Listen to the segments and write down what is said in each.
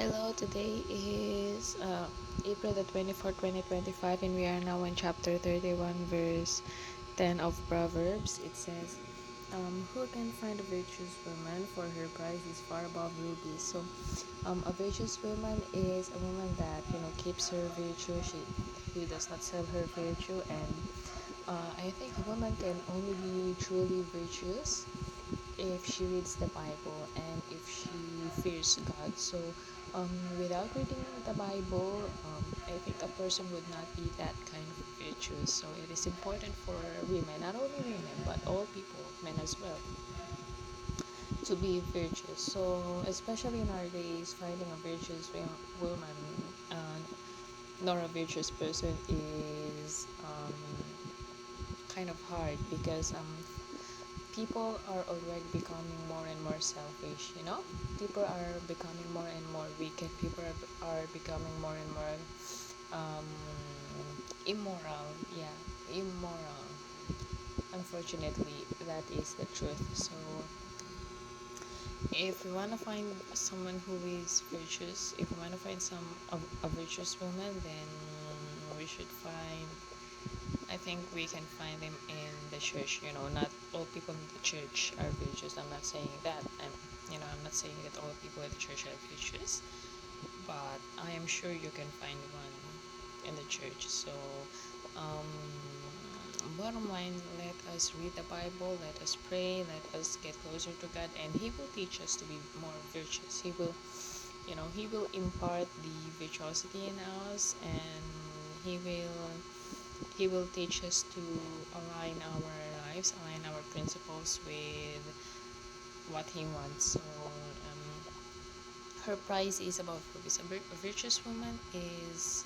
Hello, today is April the 24th, 2025, and we are now in chapter 31, verse 10 of Proverbs. It says, Who can find a virtuous woman? For her price is far above rubies. So, a virtuous woman is a woman that keeps her virtue. She does not sell her virtue, and I think a woman can only be truly virtuous if she reads the Bible and if she fears God. So, without reading the Bible, I think a person would not be that kind of virtuous. So, it is important for women, not only women, but all people, men as well, to be virtuous. So, especially in our days, finding a virtuous woman nor a virtuous person is kind of hard because people are already becoming more and more selfish. People are becoming more and more wicked. People are becoming more and more um, immoral. Yeah, immoral. Unfortunately, that is the truth. So if we want to find someone who is virtuous, if we want to find a virtuous woman, then we should find, I think we can find them in the church. Not all people in the church are virtuous. I'm not saying that. I'm not saying that all people in the church are virtuous, but I am sure you can find one in the church. So, um, bottom line, let us read the Bible, let us pray, let us get closer to God, and He will teach us to be more virtuous. He will impart the virtuosity in us, and He will teach us to align our lives, align our principles with what He wants. So, her price is about rubies. A virtuous woman is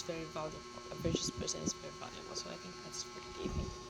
very valuable. A virtuous person is very valuable. So I think that's for today. Thank you.